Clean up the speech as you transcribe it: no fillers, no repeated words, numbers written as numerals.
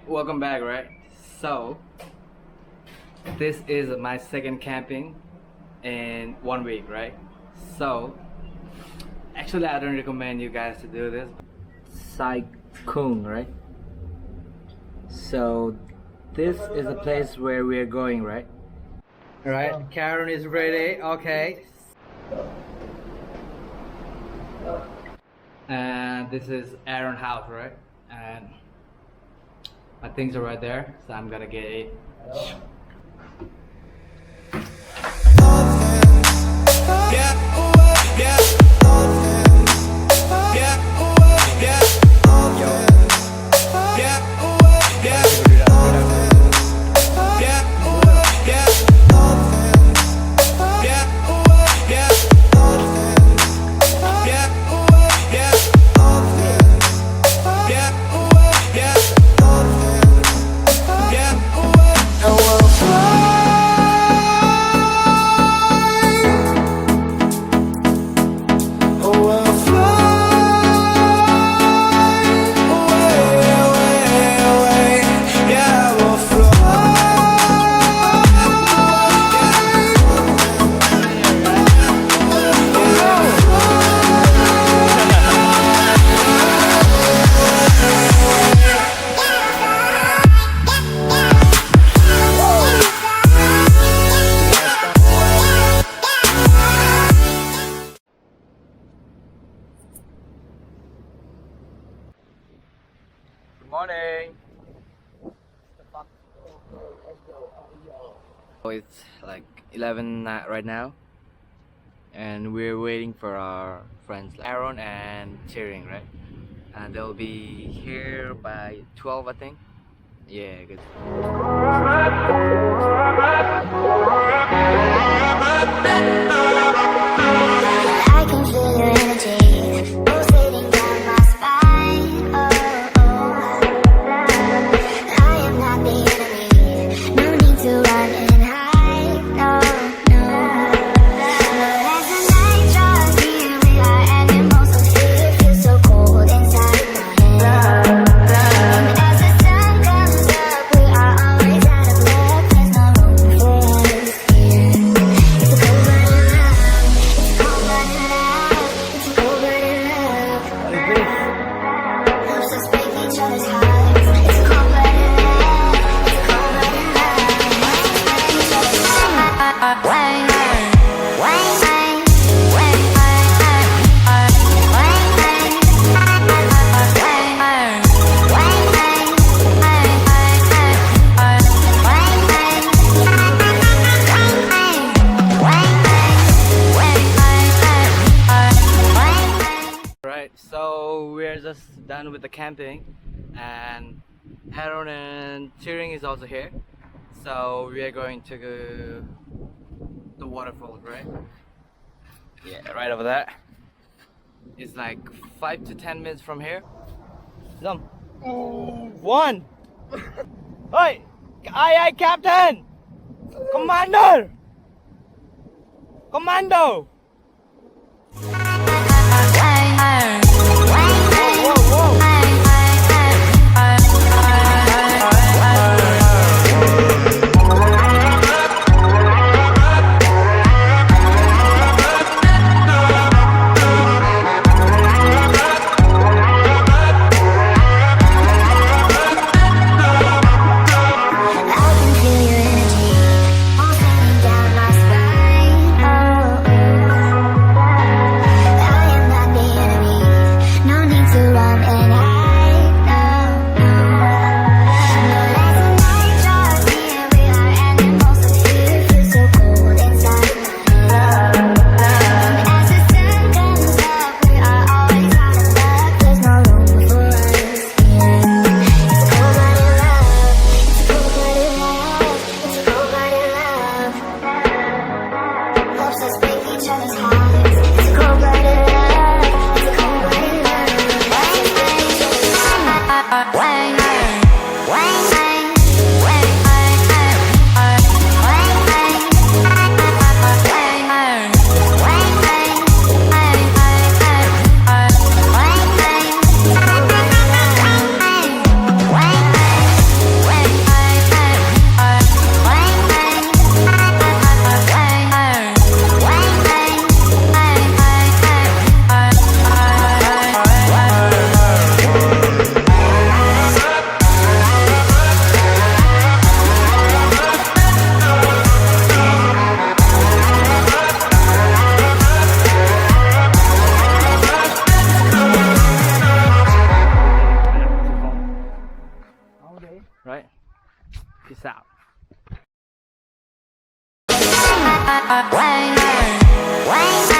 welcome back, right? So, this is my second camping in 1 week, right? So, actually, I don't recommend you guys to do this. Sai Kung, right? So, this is the place where we're going, right? Alright, Karen is ready, okay. And this is Aaron's house, right? And my things are right there, so I'm gonna get it. Good morning. Oh, it's like 11 right now, and we're waiting for our friends Aaron and Cheering, right? And they'll be here by 12, I think. Yeah, good. I can feel your energy pulsating down my spine. Oh, I am not the enemy. No need to run and hide. No, no. But as the night draws near, we are animals of fear. Feel so cold inside my head. And as the sun comes up, we are always out of luck. There's no room for us here. It's a cold blooded love. It's a cold blooded love. Helps us break each other's hearts. It's a cold blooded love. It's a cold blooded love. Break each other's hearts. Wang, wang, Right, so we're just done with the camping, and Aaron and Cheering is also here. So we are going to go the waterfall, right? Yeah, right over there. It's like 5 to 10 minutes from here. Come. One. Hey, aye, Captain. Commander. Commando. Whoa, whoa. I can feel your energy pulsating down my spine. I am not the enemy. No need to run and hide. No, no. But as the night draws near, we are animals of fear. Feel so cold inside my head. And as the sun comes up, we are always out of luck. There's no room for us here. It's a cold blooded love. It's a cold blooded love. It's a cold blooded love. Helps us break each other's hearts. It's a cold blooded love. It's a cold blooded love. Wang, wang, right? Peace out. Wang, wang, wang.